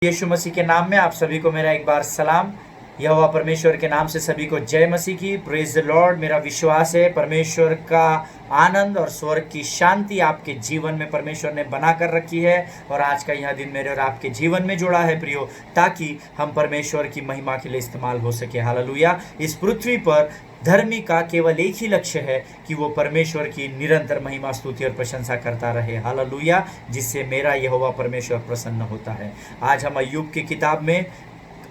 यीशु मसीह के नाम में आप सभी को मेरा एक बार सलाम। यहोवा परमेश्वर के नाम से सभी को जय मसीह की। Praise the Lord. मेरा विश्वास है परमेश्वर का आनंद और स्वर्ग की शांति आपके जीवन में परमेश्वर ने बना कर रखी है और आज का यह दिन मेरे और आपके जीवन में जुड़ा है प्रियो, ताकि हम परमेश्वर की महिमा के लिए इस्तेमाल हो सके। हालेलुया। इस पृथ्वी पर धर्मी का केवल एक ही लक्ष्य है कि वो परमेश्वर की निरंतर महिमा स्तुति और प्रशंसा करता रहे। हालेलुया। जिससे मेरा यहोवा परमेश्वर प्रसन्न होता है। आज हम अय्यूब की किताब में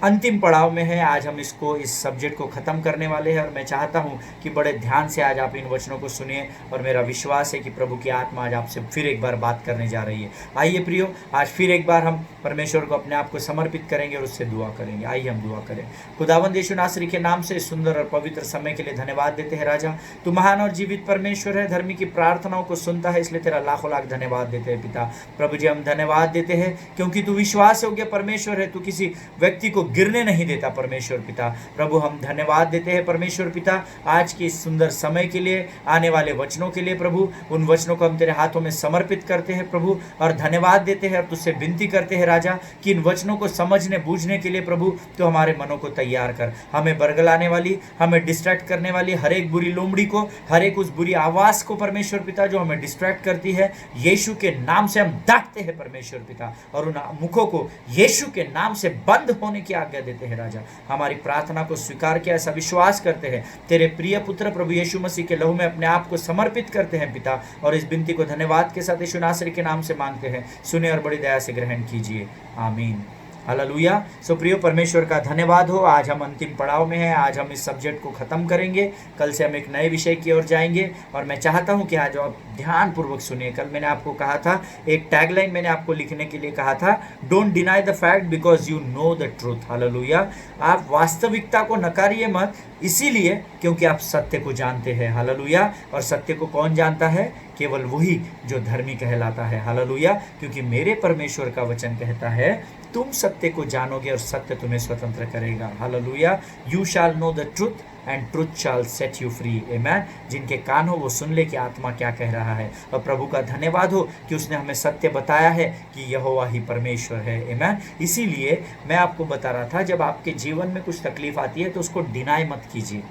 अंतिम पड़ाव में है। आज हम इस सब्जेक्ट को ख़त्म करने वाले हैं और मैं चाहता हूं कि बड़े ध्यान से आज आप इन वचनों को सुनिए और मेरा विश्वास है कि प्रभु की आत्मा आज आपसे फिर एक बार बात करने जा रही है। आइए प्रियो, आज फिर एक बार हम परमेश्वर को अपने आप को समर्पित करेंगे और उससे दुआ करेंगे। आइए हम दुआ करें। खुदावंद यीशु नासरी के नाम से सुंदर और पवित्र समय के लिए धन्यवाद देते हैं। राजा, तू महान और जीवित परमेश्वर है, धर्मी की प्रार्थनाओं को सुनता है, इसलिए तेरा लाखों लाख धन्यवाद देते हैं। पिता प्रभु जी, हम धन्यवाद देते हैं क्योंकि तू विश्वास योग्य परमेश्वर है। तू किसी व्यक्ति को गिरने नहीं देता परमेश्वर पिता। प्रभु हम धन्यवाद देते हैं परमेश्वर पिता आज के इस सुंदर समय के लिए, आने वाले वचनों के लिए। प्रभु उन वचनों को हम तेरे हाथों में समर्पित करते हैं प्रभु, और धन्यवाद देते हैं और तुझसे विनती करते हैं राजा कि इन वचनों को समझने बूझने के लिए प्रभु तो हमारे मनों को तैयार कर। हमें बरगलाने वाली, हमें डिस्ट्रैक्ट करने वाली हर एक बुरी लोमड़ी को, हर एक उस बुरी आवाज को परमेश्वर पिता जो हमें डिस्ट्रैक्ट करती है, यीशु के नाम से हम डांटते हैं परमेश्वर पिता, और उन मुखों को यीशु के नाम से बंद होने की आज्ञा देते हैं राजा। हमारी प्रार्थना को स्वीकार किया, ऐसा विश्वास करते हैं। तेरे प्रिय पुत्र प्रभु यीशु मसीह के लहू में अपने आप को समर्पित करते हैं पिता, और इस विनती को धन्यवाद के साथ यीशु नासरी के नाम से मांगते हैं। सुने और बड़ी दया से ग्रहण कीजिए। आमीन। हालेलुया। सो प्रियो, परमेश्वर का धन्यवाद हो। आज हम अंतिम पड़ाव में हैं। आज हम इस सब्जेक्ट को ख़त्म करेंगे। कल से हम एक नए विषय की ओर जाएंगे और मैं चाहता हूं कि आज आप ध्यानपूर्वक सुनिए। कल मैंने आपको कहा था, एक टैगलाइन मैंने आपको लिखने के लिए कहा था, don't deny the fact because you know the truth. Hallelujah. आप वास्तविकता को नकारिए मत, इसीलिए क्योंकि आप सत्य को जानते हैं। हालेलुया। और सत्य को कौन जानता है? केवल वही जो धर्मी कहलाता है। हालेलुया। क्योंकि मेरे परमेश्वर का वचन कहता है, तुम सत्य को जानोगे और सत्य तुम्हें स्वतंत्र करेगा। Hallelujah. You shall know the truth and truth shall set you free. Amen. जिनके कान हो वो सुन ले कि आत्मा क्या कह रहा है। और प्रभु का धन्यवाद हो कि उसने हमें सत्य बताया है कि यहोवा ही परमेश्वर है। आमेन। इसीलिए मैं आपको बता रहा था, जब आपके जीवन में कुछ तकलीफ आती है तो उसको डिनाई मत कीजिए,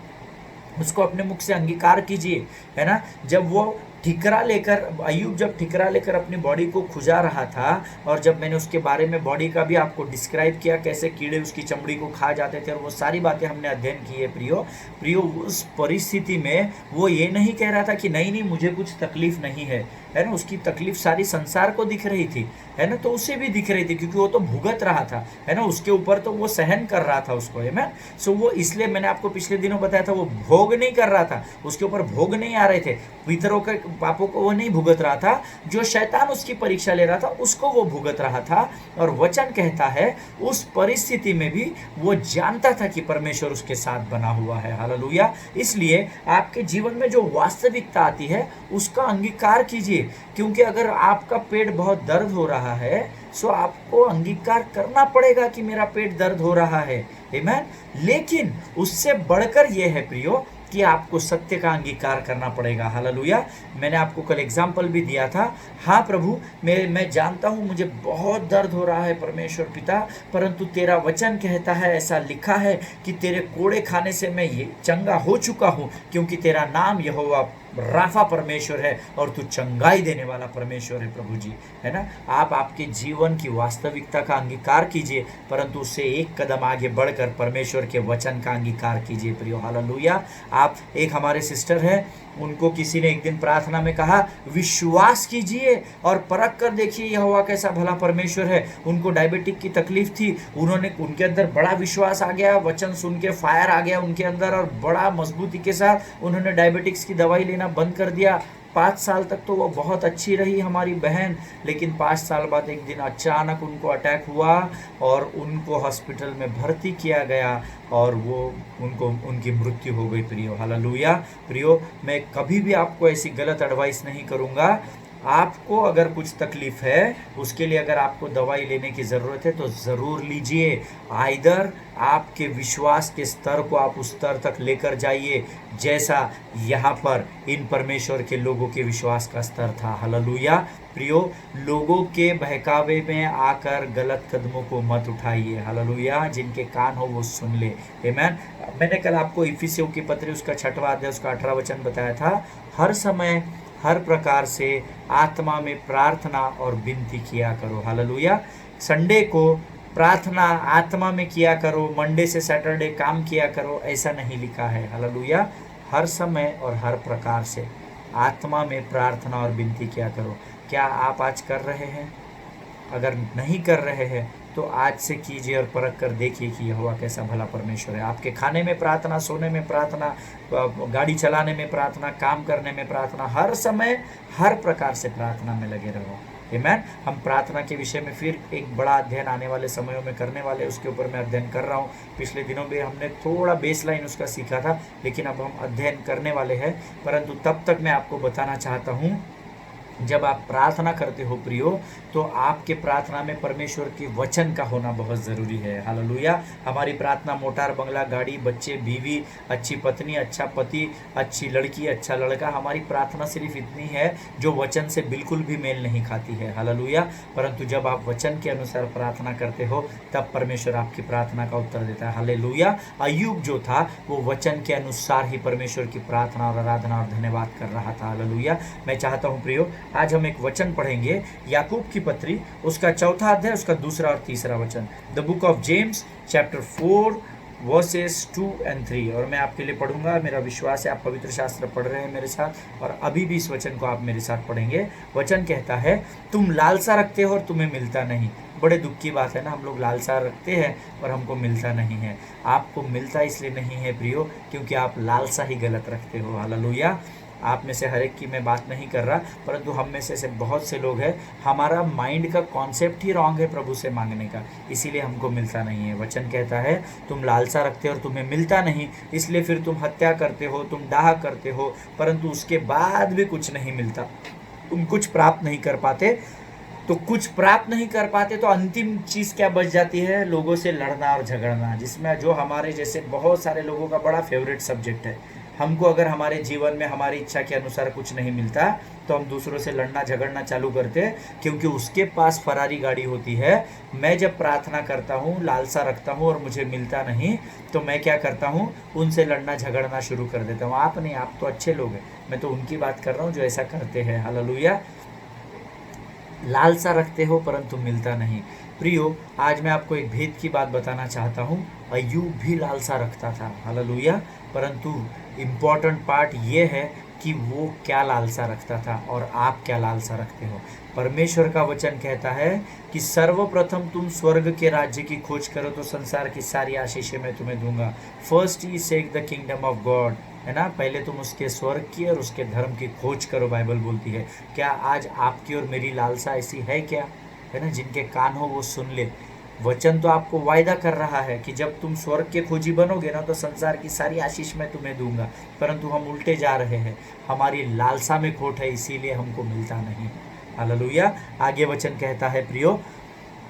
उसको अपने मुख से अंगीकार कीजिए, है ना। जब वो ठिकरा लेकर, अय्यूब जब ठिकरा लेकर अपनी बॉडी को खुजा रहा था, और जब मैंने उसके बारे में बॉडी का भी आपको डिस्क्राइब किया, कैसे कीड़े उसकी चमड़ी को खा जाते थे, और वो सारी बातें हमने अध्ययन की है प्रियो। उस परिस्थिति में वो ये नहीं कह रहा था कि नहीं मुझे कुछ तकलीफ नहीं है ना। उसकी तकलीफ सारी संसार को दिख रही थी, है ना, तो उसे भी दिख रही थी क्योंकि वो तो भुगत रहा था, है ना, उसके ऊपर तो वो सहन कर रहा था उसको, है ना। सो वो, इसलिए मैंने आपको पिछले दिनों बताया था, वो भोग नहीं कर रहा था, उसके ऊपर भोग नहीं आ रहे थे, पितरों के पापों को वो नहीं भुगत रहा था, जो शैतान उसकी परीक्षा ले रहा था उसको वो भुगत रहा था। और वचन कहता है उस परिस्थिति में भी वो जानता था कि परमेश्वर उसके साथ बना हुआ है। हालेलुया। इसलिए आपके जीवन में जो वास्तविकता आती है उसका अंगीकार कीजिए, क्योंकि अगर आपका पेट बहुत दर्द हो रहा है सो आपको अंगीकार करना पड़ेगा कि मेरा पेट दर्द हो रहा है। आमीन। लेकिन उससे बढ़कर यह है प्रियो कि आपको सत्य का अंगीकार करना पड़ेगा। हालेलुया। मैंने आपको कल एग्जाम्पल भी दिया था। हाँ प्रभु, मैं जानता हूँ मुझे बहुत दर्द हो रहा है परमेश्वर पिता, परंतु तेरा वचन कहता है, ऐसा लिखा है कि तेरे कोड़े खाने से मैं ये चंगा हो चुका हूँ, क्योंकि तेरा नाम यहोवा राफा परमेश्वर है और तू चंगाई देने वाला परमेश्वर है प्रभु जी, है ना। आप आपके जीवन की वास्तविकता का अंगीकार कीजिए, परंतु उससे एक कदम आगे बढ़कर परमेश्वर के वचन का अंगीकार कीजिए प्रियो। हालेलुया। आप, एक हमारे सिस्टर है, उनको किसी ने एक दिन प्रार्थना में कहा, विश्वास कीजिए और परख कर देखिए यहोवा कैसा भला परमेश्वर है। उनको डायबिटिक की तकलीफ थी, उनके अंदर बड़ा विश्वास आ गया, वचन सुन के फायर आ गया उनके अंदर, और बड़ा मजबूती के साथ उन्होंने डायबिटिक्स की दवाई लेना बंद कर दिया। 5 साल तक तो वो बहुत अच्छी रही हमारी बहन, लेकिन 5 साल बाद एक दिन अचानक उनको अटैक हुआ और उनको हॉस्पिटल में भर्ती किया गया और उनकी मृत्यु हो गई प्रियो। हालेलुया। प्रियो, मैं कभी भी आपको ऐसी गलत एडवाइस नहीं करूँगा, आपको अगर कुछ तकलीफ है, उसके लिए अगर आपको दवाई लेने की ज़रूरत है तो ज़रूर लीजिए। आइदर आपके विश्वास के स्तर को आप उस स्तर तक लेकर जाइए जैसा यहाँ पर इन परमेश्वर के लोगों के विश्वास का स्तर था। हालेलुया। प्रियो, लोगों के बहकावे में आकर गलत कदमों को मत उठाइए। हालेलुया। जिनके कान हो वो सुन ले। आमीन। मैंने कल आपको इफिसियों की पत्री उसका 6वां अध्याय उसका 18 वचन बताया था। हर समय हर प्रकार से आत्मा में प्रार्थना और विनती किया करो। हालेलुया। संडे को प्रार्थना आत्मा में किया करो, मंडे से सैटरडे काम किया करो, ऐसा नहीं लिखा है। हालेलुया। हर समय और हर प्रकार से आत्मा में प्रार्थना और विनती किया करो। क्या आप आज कर रहे हैं? अगर नहीं कर रहे हैं तो आज से कीजिए और परख कर देखिए कि यहोवा कैसा भला परमेश्वर है। आपके खाने में प्रार्थना, सोने में प्रार्थना, गाड़ी चलाने में प्रार्थना, काम करने में प्रार्थना, हर समय हर प्रकार से प्रार्थना में लगे रहो। आमीन। हम प्रार्थना के विषय में फिर एक बड़ा अध्ययन आने वाले समयों में करने वाले, उसके ऊपर मैं अध्ययन कर रहा हूँ। पिछले दिनों में हमने थोड़ा बेसलाइन उसका सीखा था, लेकिन अब हम अध्ययन करने वाले हैं। परंतु तब तक मैं आपको बताना चाहता हूँ, जब आप प्रार्थना करते हो प्रियो, तो आपके प्रार्थना में परमेश्वर के वचन का होना बहुत ज़रूरी है। हालेलुया। हमारी प्रार्थना मोटार, बंगला, गाड़ी, बच्चे, बीवी, अच्छी पत्नी, अच्छा पति, अच्छी लड़की, अच्छा लड़का, हमारी प्रार्थना सिर्फ इतनी है जो वचन से बिल्कुल भी मेल नहीं खाती है। हालेलुया। परंतु जब आप वचन के अनुसार प्रार्थना करते हो तब परमेश्वर आपकी प्रार्थना का उत्तर देता है। हालेलुया। अय्यूब जो था वो वचन के अनुसार ही परमेश्वर की प्रार्थना और आराधना और धन्यवाद कर रहा था। हालेलुया। मैं चाहता हूँ प्रियो, आज हम एक वचन पढ़ेंगे, याकूब की पत्री उसका 4वां अध्याय उसका 2 और 3 वचन। The book of James chapter 4 versus 2 और 3। और मैं आपके लिए पढ़ूंगा। मेरा विश्वास है आप पवित्र शास्त्र पढ़ रहे हैं मेरे साथ, और अभी भी इस वचन को आप मेरे साथ पढ़ेंगे। वचन कहता है, तुम लालसा रखते हो और तुम्हें मिलता नहीं। बड़े दुख की बात है ना, हम लोग लालसा रखते हैं और हमको मिलता नहीं है। आपको मिलता इसलिए नहीं है प्रियो, क्योंकि आप लालसा ही गलत रखते हो। हालेलुया। आप में से हर एक की मैं बात नहीं कर रहा, परंतु हम में से बहुत से लोग हैं, हमारा माइंड का कॉन्सेप्ट ही रॉन्ग है प्रभु से मांगने का, इसीलिए हमको मिलता नहीं है। वचन कहता है, तुम लालसा रखते हो और तुम्हें मिलता नहीं, इसलिए फिर तुम हत्या करते हो, तुम दाह करते हो, परंतु उसके बाद भी कुछ नहीं मिलता। तुम कुछ प्राप्त नहीं कर पाते, तो कुछ प्राप्त नहीं कर पाते तो अंतिम चीज़ क्या बच जाती है? लोगों से लड़ना और झगड़ना, जिसमें जो हमारे जैसे बहुत सारे लोगों का बड़ा फेवरेट सब्जेक्ट है। हमको अगर हमारे जीवन में हमारी इच्छा के अनुसार कुछ नहीं मिलता तो हम दूसरों से लड़ना झगड़ना चालू करते हैं, क्योंकि उसके पास फरारी गाड़ी होती है। मैं जब प्रार्थना करता हूँ, लालसा रखता हूँ और मुझे मिलता नहीं, तो मैं क्या करता हूँ? उनसे लड़ना झगड़ना शुरू कर देता हूँ। आप नहीं, आप तो अच्छे लोग हैं, मैं तो उनकी बात कर रहा हूँ जो ऐसा करते हैं। हालेलुया। लालसा रखते हो परंतु मिलता नहीं। प्रियो, आज मैं आपको एक भेद की बात बताना चाहता हूँ। अय्यूब भी लालसा रखता था। हालेलुया। परंतु इम्पॉर्टेंट पार्ट ये है कि वो क्या लालसा रखता था और आप क्या लालसा रखते हो। परमेश्वर का वचन कहता है कि सर्वप्रथम तुम स्वर्ग के राज्य की खोज करो तो संसार की सारी आशीषें मैं तुम्हें दूंगा। फर्स्ट ही seek the kingdom of God, है ना। पहले तुम उसके स्वर्ग की और उसके धर्म की खोज करो, बाइबल बोलती है। क्या आज आपकी और मेरी लालसा ऐसी है क्या? है ना। जिनके कान हो वो सुन ले। वचन तो आपको वायदा कर रहा है कि जब तुम स्वर्ग के खोजी बनोगे ना तो संसार की सारी आशीष मैं तुम्हें दूंगा, परंतु हम उल्टे जा रहे हैं। हमारी लालसा में खोट है, इसीलिए हमको मिलता नहीं है। हालेलुया। आगे वचन कहता है, प्रियो,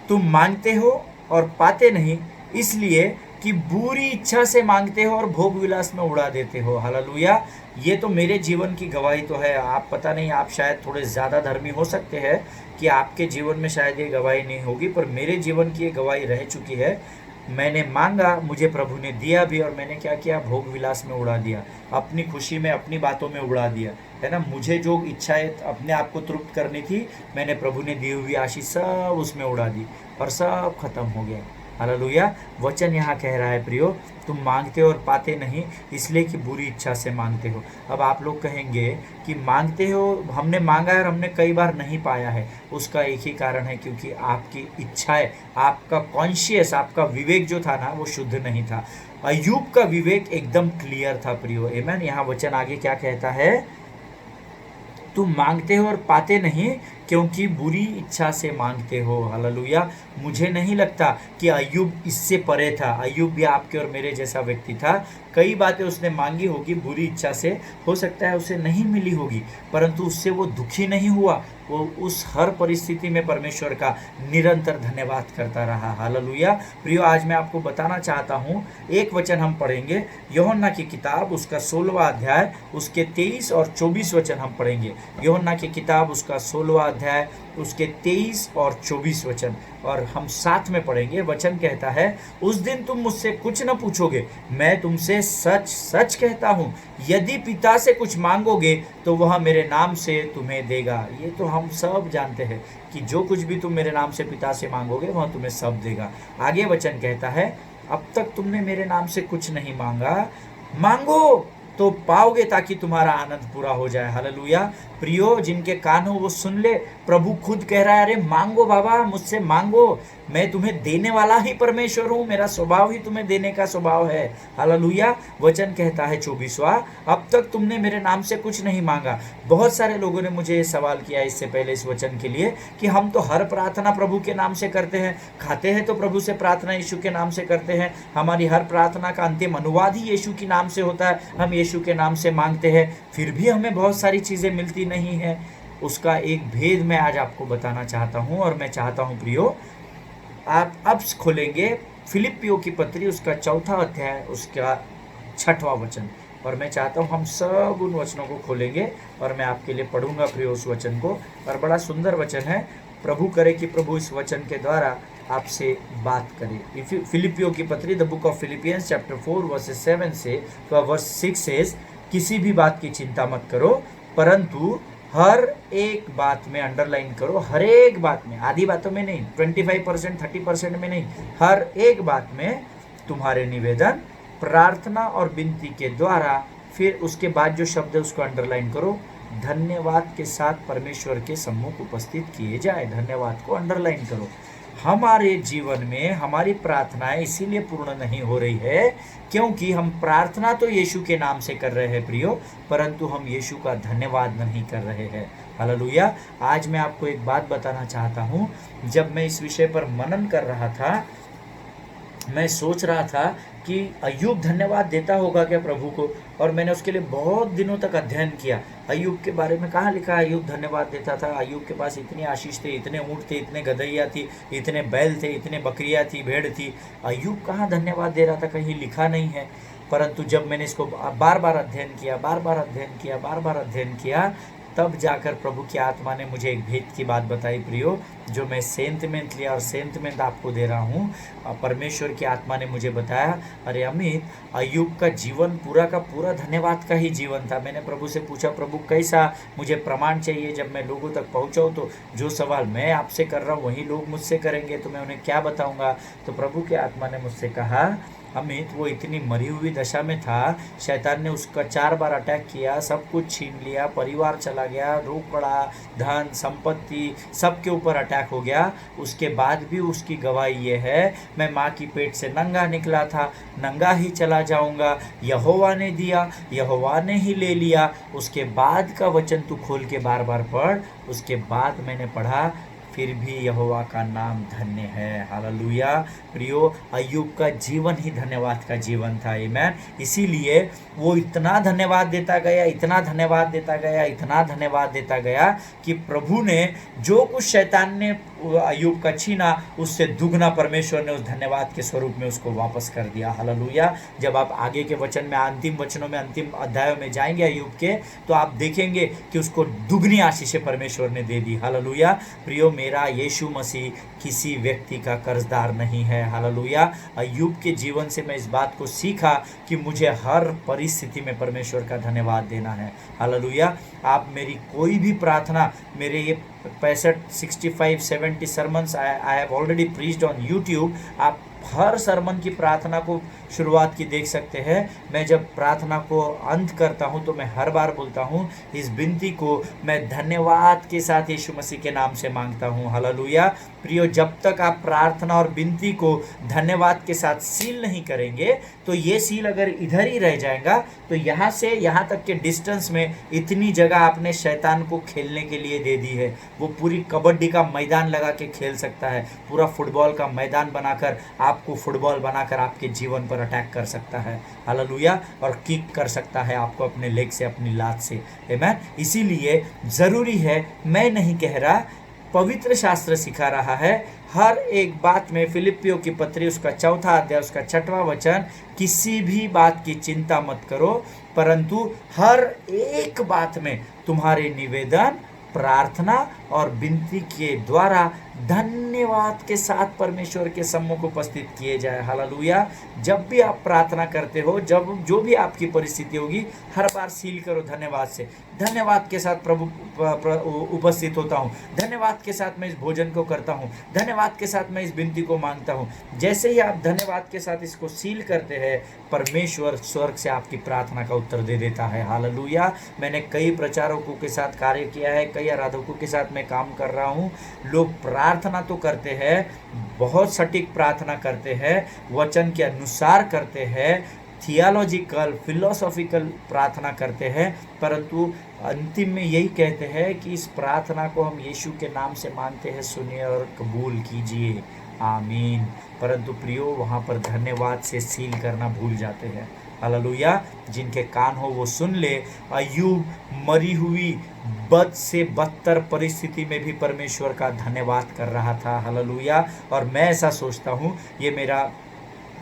तुम मांगते हो और पाते नहीं, इसलिए कि बुरी इच्छा से मांगते हो और भोग विलास में उड़ा देते हो। हालेलुया। ये तो मेरे जीवन की गवाही तो है। आप पता नहीं, आप शायद थोड़े ज़्यादा धर्मी हो सकते हैं कि आपके जीवन में शायद ये गवाही नहीं होगी, पर मेरे जीवन की ये गवाही रह चुकी है। मैंने मांगा, मुझे प्रभु ने दिया भी, और मैंने क्या किया? भोग विलास में उड़ा दिया, अपनी खुशी में, अपनी बातों में उड़ा दिया, है ना। मुझे जो इच्छाएं अपने आप को तृप्त करनी थी, मैंने प्रभु ने दी हुई आशीष सब उसमें उड़ा दी और सब खत्म हो गया। हालेलुया। वचन यहाँ कह रहा है, प्रियो, तुम मांगते हो और पाते नहीं, इसलिए कि बुरी इच्छा से मांगते हो। अब आप लोग कहेंगे कि मांगते हो, हमने मांगा है और हमने कई बार नहीं पाया है। उसका एक ही कारण है, क्योंकि आपकी इच्छाएं, आपका कॉन्शियस, आपका विवेक जो था ना वो शुद्ध नहीं था। अय्यूब का विवेक एकदम क्लियर था प्रियो। आमीन। यहाँ वचन आगे क्या कहता है? तुम मांगते हो और पाते नहीं, क्योंकि बुरी इच्छा से मांगते हो। हालेलुया। मुझे नहीं लगता कि अय्यूब इससे परे था। अय्यूब भी आपके और मेरे जैसा व्यक्ति था। कई बातें उसने मांगी होगी बुरी इच्छा से, हो सकता है उसे नहीं मिली होगी, परंतु उससे वो दुखी नहीं हुआ। वो उस हर परिस्थिति में परमेश्वर का निरंतर धन्यवाद करता रहा। हालेलुया। प्रियो, आज मैं आपको बताना चाहता हूँ, एक वचन हम पढ़ेंगे, यूहन्ना की किताब उसका 16वां अध्याय उसके 23 और 24 वचन हम पढ़ेंगे। यूहन्ना की किताब उसका 16वां अध्याय उसके 23 और 24 वचन, और हम साथ में पढ़ेंगे। वचन कहता है, उस दिन तुम मुझसे कुछ न पूछोगे, मैं तुमसे सच सच कहता हूँ, यदि पिता से कुछ मांगोगे तो वह मेरे नाम से तुम्हें देगा। ये तो हम सब जानते हैं कि जो कुछ भी तुम मेरे नाम से पिता से मांगोगे वह तुम्हें सब देगा। आगे वचन कहता है, अब तक तुमने मेरे नाम से कुछ नहीं मांगा, मांगो तो पाओगे ताकि तुम्हारा आनंद पूरा हो जाए। हालेलुया। प्रियो, जिनके कान हो वो सुन ले। प्रभु खुद कह रहा है, अरे मांगो बाबा, मुझसे मांगो, मैं तुम्हें देने वाला ही परमेश्वर हूँ, मेरा स्वभाव ही तुम्हें देने का स्वभाव है। हालेलुया। वचन कहता है 24वां, अब तक तुमने मेरे नाम से कुछ नहीं मांगा। बहुत सारे लोगों ने मुझे ये सवाल किया इससे पहले इस वचन के लिए कि हम तो हर प्रार्थना प्रभु के नाम से करते हैं, खाते हैं तो प्रभु से प्रार्थना यीशु के नाम से करते हैं, हमारी हर प्रार्थना का अंतिम अनुवाद ही यीशु के नाम से होता है, हम यीशु के नाम से मांगते हैं, फिर भी हमें बहुत सारी चीज़ें मिलती नहीं है। उसका एक भेद मैं आज आपको बताना चाहता हूँ, और मैं चाहता हूँ प्रियो आप अब खोलेंगे फिलिपियों की पत्री उसका 4वां अध्याय उसका 6वां वचन, और मैं चाहता हूँ हम सब उन वचनों को खोलेंगे और मैं आपके लिए पढ़ूंगा प्रियो उस वचन को। और बड़ा सुंदर वचन है। प्रभु करे कि प्रभु इस वचन के द्वारा आपसे बात करे। फिलिपियों की पत्री the book of Philippians chapter 4 versus 7 से वर्स 6 सेज, किसी भी बात की चिंता मत करो, परंतु हर एक बात में, अंडरलाइन करो, हर एक बात में, आधी बातों में नहीं, 25% 30% में नहीं, हर एक बात में तुम्हारे निवेदन प्रार्थना और विनती के द्वारा, फिर उसके बाद जो शब्द है उसको अंडरलाइन करो, धन्यवाद के साथ परमेश्वर के सम्मुख उपस्थित किए जाए। धन्यवाद को अंडरलाइन करो। हमारे जीवन में हमारी प्रार्थनाएं इसीलिए पूर्ण नहीं हो रही है क्योंकि हम प्रार्थना तो यीशु के नाम से कर रहे हैं प्रियो, परंतु हम यीशु का धन्यवाद नहीं कर रहे हैं। हालेलुया। आज मैं आपको एक बात बताना चाहता हूँ। जब मैं इस विषय पर मनन कर रहा था, मैं सोच रहा था कि अय्यूब धन्यवाद देता होगा क्या प्रभु को, और मैंने उसके लिए बहुत दिनों तक अध्ययन किया। अय्यूब के बारे में कहाँ लिखा है अय्यूब धन्यवाद देता था? अय्यूब के पास इतनी आशीष थे, इतने ऊँट थे, इतने गधैया थी, इतने बैल थे, इतने बकरियाँ थी, भेड़ थी। अय्यूब कहाँ धन्यवाद दे रहा था? कहीं लिखा नहीं है। परंतु जब मैंने इसको बार बार अध्ययन किया, बार बार अध्ययन किया, तब जाकर प्रभु की आत्मा ने मुझे एक भेद की बात बताई प्रियो, जो मैं सेंटमेंट लिया और सेंटमेंट आपको दे रहा हूँ। परमेश्वर की आत्मा ने मुझे बताया, अरे अमित, अय्यूब का जीवन पूरा का पूरा धन्यवाद का ही जीवन था। मैंने प्रभु से पूछा, प्रभु कैसा? मुझे प्रमाण चाहिए, जब मैं लोगों तक पहुँचाऊँ तो जो सवाल मैं आपसे कर रहा हूँ वही लोग मुझसे करेंगे, तो मैं उन्हें क्या बताऊँगा? तो प्रभु की आत्मा ने मुझसे कहा, अमित, वो इतनी मरी हुई दशा में था, शैतान ने उसका 4 बार अटैक किया, सब कुछ छीन लिया, परिवार चला गया, रोकड़ा, धन संपत्ति सबके ऊपर अटैक हो गया। उसके बाद भी उसकी गवाही ये है, मैं माँ की पेट से नंगा निकला था, नंगा ही चला जाऊंगा, यहोवा ने दिया, यहोवा ने ही ले लिया। उसके बाद का वचन तू खोल के बार बार पढ़। उसके बाद मैंने पढ़ा, फिर भी यहोवा का नाम धन्य है। हालेलुया। प्रियो, अय्यूब का जीवन ही धन्यवाद का जीवन था। आमीन। इसीलिए वो इतना धन्यवाद देता गया, इतना धन्यवाद देता गया, इतना धन्यवाद देता गया कि प्रभु ने जो कुछ शैतान ने अय्यूब का छीना, उससे दुगना परमेश्वर ने उस धन्यवाद के स्वरूप में उसको वापस कर दिया। हालेलुया। जब आप आगे के वचन में, अंतिम वचनों में, अंतिम अध्यायों में जाएंगे अय्यूब के, तो आप देखेंगे कि उसको दुगनी आशीषें परमेश्वर ने दे दी। हालेलुया। प्रियो, मेरा यीशु मसीह किसी व्यक्ति का कर्जदार नहीं है। हालेलुया। अय्यूब के जीवन से मैं इस बात को सीखा कि मुझे हर परिस्थिति में परमेश्वर का धन्यवाद देना है। हालेलुया। आप मेरी कोई भी प्रार्थना, मेरे ये 65, 70 sermons I have already preached on YouTube, आप हर सरमन की प्रार्थना को शुरुआत की देख सकते हैं। मैं जब प्रार्थना को अंत करता हूं तो मैं हर बार बोलता हूं, इस विनती को मैं धन्यवाद के साथ यीशु मसीह के नाम से मांगता हूं। हालेलुया। प्रियो, जब तक आप प्रार्थना और विनती को धन्यवाद के साथ सील नहीं करेंगे तो ये सील अगर इधर ही रह जाएगा तो यहाँ से यहाँ तक के डिस्टेंस में इतनी जगह आपने शैतान को खेलने के लिए दे दी है। वो पूरी कबड्डी का मैदान लगा के खेल सकता है, पूरा फुटबॉल का मैदान बनाकर आपको फुटबॉल बनाकर आपके जीवन पर अटैक कर सकता है। हालेलुया। और किक कर सकता है आपको अपने लेग से, अपनी लात से। आमीन। इसीलिए ज़रूरी है, मैं नहीं कह रहा, पवित्र शास्त्र सिखा रहा है, हर एक बात में, फिलिपियों की पत्री उसका 4 अध्याय उसका 6वां वचन, किसी भी बात की चिंता मत करो, परंतु हर एक बात में तुम्हारे निवेदन, प्रार्थना और विनती के द्वारा धन्यवाद के साथ परमेश्वर के सम्मुख उपस्थित किए जाए। हालेलुया। जब भी आप प्रार्थना करते हो, जब जो भी आपकी परिस्थिति होगी, हर बार सील करो धन्यवाद से। धन्यवाद के साथ प्रभु उपस्थित होता हूँ, धन्यवाद के साथ मैं इस भोजन को करता हूँ, धन्यवाद के साथ मैं इस विनती को मांगता हूँ। जैसे ही आप धन्यवाद के साथ इसको सील करते हैं, परमेश्वर स्वर्ग से आपकी प्रार्थना का उत्तर दे देता है। हालेलुया। मैंने कई प्रचारकों के साथ कार्य किया है, कई आराधकों के साथ मैं काम कर रहा हूँ। लोग प्रार्थना तो करते हैं, बहुत सटीक प्रार्थना करते हैं, वचन के अनुसार करते हैं, थियोलॉजिकल फिलोसॉफिकल प्रार्थना करते हैं, परंतु अंतिम में यही कहते हैं कि इस प्रार्थना को हम यीशु के नाम से मांगते हैं, सुनिए और कबूल कीजिए। आमीन। परंतु प्रियो, वहाँ पर धन्यवाद से सील करना भूल जाते हैं। हालेलुया। जिनके कान हो वो सुन ले। अय्यूब मरी हुई बद से बदतर परिस्थिति में भी परमेश्वर का धन्यवाद कर रहा था। हालेलुया। और मैं ऐसा सोचता हूँ, ये मेरा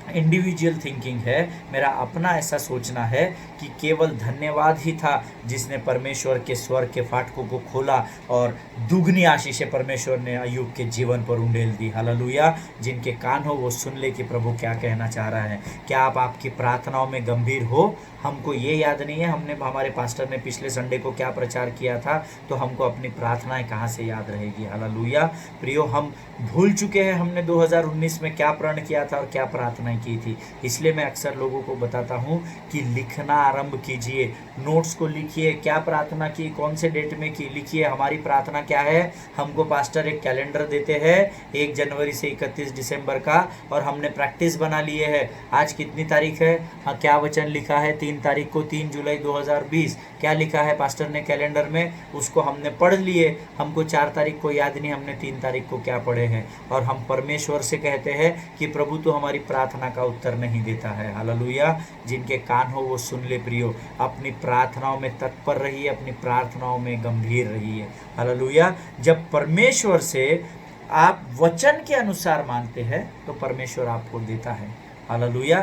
इंडिविजुअल थिंकिंग है, मेरा अपना ऐसा सोचना है कि केवल धन्यवाद ही था जिसने परमेश्वर के स्वर्ग के फाटकों को खोला और दुगनी आशीषें परमेश्वर ने अय्यूब के जीवन पर उंडेल दी। हालेलुया। जिनके कान हो वो सुन ले कि प्रभु क्या कहना चाह रहा है। क्या आप आपकी प्रार्थनाओं में गंभीर हो? हमको ये याद नहीं है हमारे पास्टर ने पिछले संडे को क्या प्रचार किया था, तो हमको अपनी प्रार्थनाएं कहाँ से याद रहेगी। हालेलुया। प्रियो, हम भूल चुके हैं हमने 2019 में क्या प्रण किया था और क्या प्रार्थनाएं की थी। इसलिए मैं अक्सर लोगों को बताता हूँ कि लिखना आरंभ कीजिए, नोट्स को लिखिए, क्या प्रार्थना की, कौन से डेट में की, लिखिए हमारी प्रार्थना क्या है। हमको पास्टर एक कैलेंडर देते हैं 1 जनवरी से 31 दिसंबर का, और हमने प्रैक्टिस बना लिए है। आज कितनी तारीख है? हाँ, क्या वचन लिखा है 3 तारीख को, 3 जुलाई 2020, क्या लिखा है पास्टर ने कैलेंडर में, उसको हमने पढ़ लिए। हमको 4 तारीख को याद नहीं हमने 3 तारीख को क्या पढ़े हैं, और हम परमेश्वर से कहते हैं कि प्रभु तो हमारी प्रार्थना का उत्तर नहीं देता है। हालेलुया। जिनके कान हो वो सुन ले। प्रियो, अपनी प्रार्थनाओं में तत्पर रहिए, अपनी प्रार्थनाओं में गंभीर रहिए। हालेलुया। जब परमेश्वर से आप वचन के अनुसार मांगते हैं तो परमेश्वर आपको देता है। हालेलुया।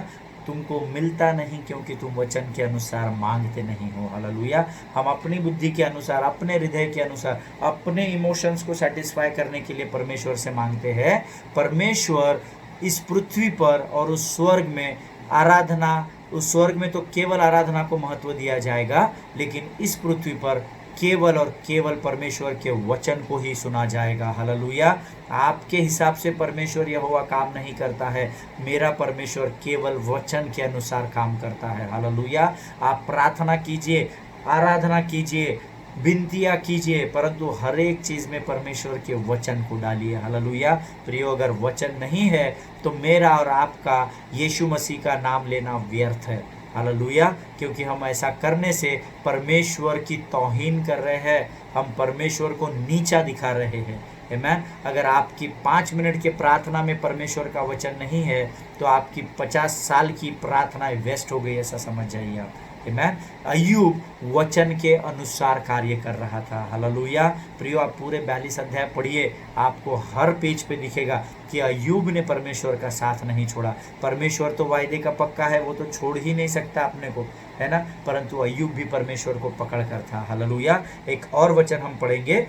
तुमको मिलता नहीं क्योंकि तुम वचन के अनुसार मांगते नहीं हो। हालेलुया। हम अपनी बुद्धि के अनुसार, अपने हृदय के अनुसार, अपने इमोशंस को सेटिस्फाई करने के लिए परमेश्वर से मांगते हैं। परमेश्वर इस पृथ्वी पर और उस स्वर्ग में आराधना, उस स्वर्ग में तो केवल आराधना को महत्व दिया जाएगा, लेकिन इस पृथ्वी पर केवल और केवल परमेश्वर के वचन को ही सुना जाएगा। हालेलुया। आपके हिसाब से परमेश्वर यहोवा काम नहीं करता है, मेरा परमेश्वर केवल वचन के अनुसार काम करता है। हालेलुया। आप प्रार्थना कीजिए, आराधना कीजिए, विनतियाँ कीजिए, परंतु हर एक चीज़ में परमेश्वर के वचन को डालिए। हालेलुया। प्रियो, अगर वचन नहीं है तो मेरा और आपका यीशु मसीह का नाम लेना व्यर्थ है। हालेलुया। क्योंकि हम ऐसा करने से परमेश्वर की तौहीन कर रहे हैं, हम परमेश्वर को नीचा दिखा रहे हैं। आमीन। अगर आपकी 5 मिनट के प्रार्थना में परमेश्वर का वचन नहीं है तो आपकी 50 साल की प्रार्थना वेस्ट हो गई, ऐसा समझ जाइए आप। आमीन। अय्यूब वचन के अनुसार कार्य कर रहा था। हालेलुया। प्रियो, आप पूरे 42 अध्याय पढ़िए, आपको हर पेज पे दिखेगा कि अय्यूब ने परमेश्वर का साथ नहीं छोड़ा। परमेश्वर तो वायदे का पक्का है, वो तो छोड़ ही नहीं सकता अपने को, है ना, परंतु अय्यूब भी परमेश्वर को पकड़ कर था। हालेलुया। एक और वचन हम पढ़ेंगे,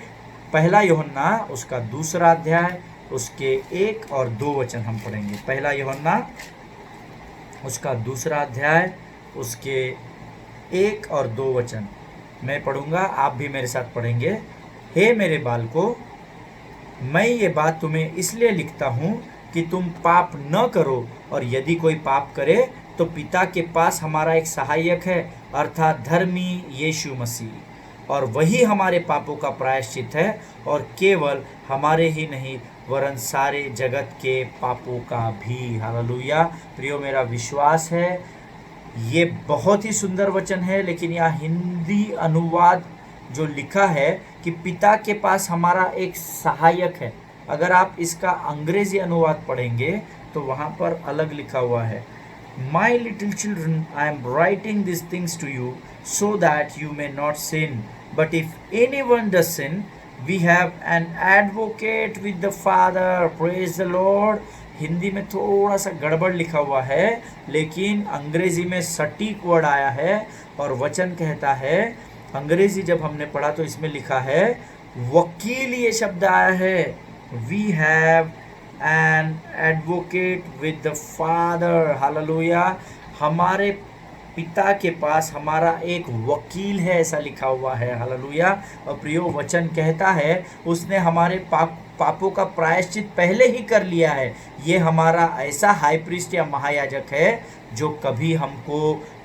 1 यूहन्ना उसका 2 अध्याय उसके 1 और 2 वचन हम पढ़ेंगे। 1 यूहन्ना उसका 2 अध्याय उसके 1 और 2 वचन मैं पढ़ूंगा, आप भी मेरे साथ पढ़ेंगे। हे मेरे बालकों, मैं ये बात तुम्हें इसलिए लिखता हूँ कि तुम पाप न करो, और यदि कोई पाप करे तो पिता के पास हमारा एक सहायक है, अर्थात धर्मी यीशु मसीह, और वही हमारे पापों का प्रायश्चित है, और केवल हमारे ही नहीं वरन सारे जगत के पापों का भी। हालेलुया। प्रियो, मेरा विश्वास है ये बहुत ही सुंदर वचन है, लेकिन यह हिंदी अनुवाद जो लिखा है कि पिता के पास हमारा एक सहायक है, अगर आप इसका अंग्रेजी अनुवाद पढ़ेंगे तो वहाँ पर अलग लिखा हुआ है, My little children, I am writing these things to you so that you may not sin. But if anyone does sin, we have an advocate with the Father. Praise the Lord. Hindi में थोड़ा सा गड़बड़ लिखा हुआ है, लेकिन अंग्रेजी में सटीक वर्ड आया है और वचन कहता है, अंग्रेजी जब हमने पढ़ा तो इसमें लिखा है वकील, ये शब्द आया है, We have an advocate with the Father. Hallelujah. हमारे पिता के पास हमारा एक वकील है, ऐसा लिखा हुआ है। हालेलुया। और प्रियो, वचन कहता है उसने हमारे पापों का प्रायश्चित पहले ही कर लिया है। ये हमारा ऐसा हाई प्रीस्ट या महायाजक है जो कभी हमको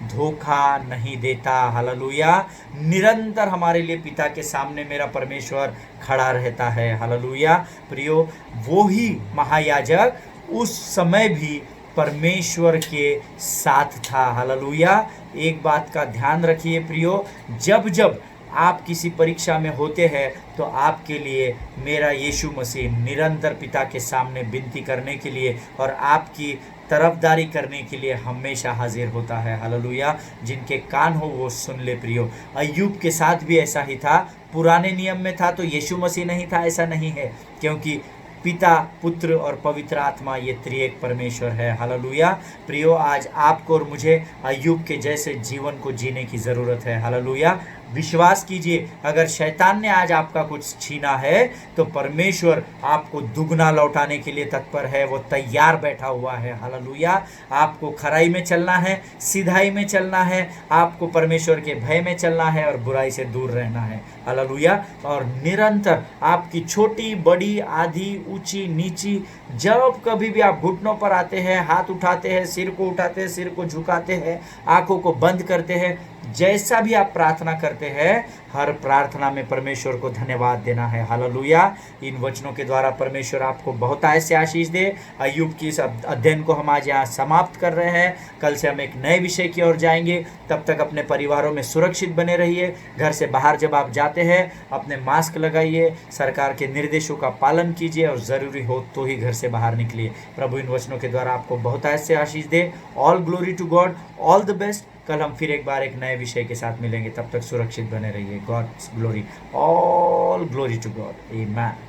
धोखा नहीं देता। हालेलुया। निरंतर हमारे लिए पिता के सामने मेरा परमेश्वर खड़ा रहता है। हालेलुया। प्रियो, वो ही महायाजक उस समय भी परमेश्वर के साथ था। हालेलुया। एक बात का ध्यान रखिए प्रियो, जब जब आप किसी परीक्षा में होते हैं तो आपके लिए मेरा यीशु मसीह निरंतर पिता के सामने विनती करने के लिए और आपकी तरफदारी करने के लिए हमेशा हाजिर होता है। हालेलुया। जिनके कान हो वो सुन ले प्रियो। अय्यूब के साथ भी ऐसा ही था। पुराने नियम में था तो यीशु मसीह नहीं था, ऐसा नहीं है, क्योंकि पिता, पुत्र और पवित्र आत्मा ये त्रिएक परमेश्वर है। हालेलुया। प्रियो, आज आपको और मुझे अय्यूब के जैसे जीवन को जीने की ज़रूरत है। हालेलुया। विश्वास कीजिए, अगर शैतान ने आज आपका कुछ छीना है तो परमेश्वर आपको दुगना लौटाने के लिए तत्पर है, वो तैयार बैठा हुआ है। हालेलुया। आपको खराई में चलना है, सिधाई में चलना है, आपको परमेश्वर के भय में चलना है और बुराई से दूर रहना है। हालेलुया। और निरंतर आपकी छोटी बड़ी आधी ऊंची नीची, जब कभी भी आप घुटनों पर आते हैं, हाथ उठाते हैं, सिर को उठाते हैं, सिर को झुकाते हैं, आंखों को बंद करते हैं, जैसा भी आप प्रार्थना करते हैं, हर प्रार्थना में परमेश्वर को धन्यवाद देना है। हालेलुया। इन वचनों के द्वारा परमेश्वर आपको बहुत ऐसे आशीष दे। अय्यूब की इस अध्ययन को हम आज यहाँ समाप्त कर रहे हैं। कल से हम एक नए विषय की ओर जाएंगे। तब तक अपने परिवारों में सुरक्षित बने रहिए। घर से बाहर जब आप जाते हैं अपने मास्क लगाइए, सरकार के निर्देशों का पालन कीजिए और ज़रूरी हो तो ही घर से बाहर निकलिए। प्रभु इन वचनों के द्वारा आपको बहुत ऐसे आशीष दे। All glory to God, all the best. कल हम फिर एक बार एक नए विषय के साथ मिलेंगे। तब तक सुरक्षित बने रहिए। God's glory, all glory to God. आमीन।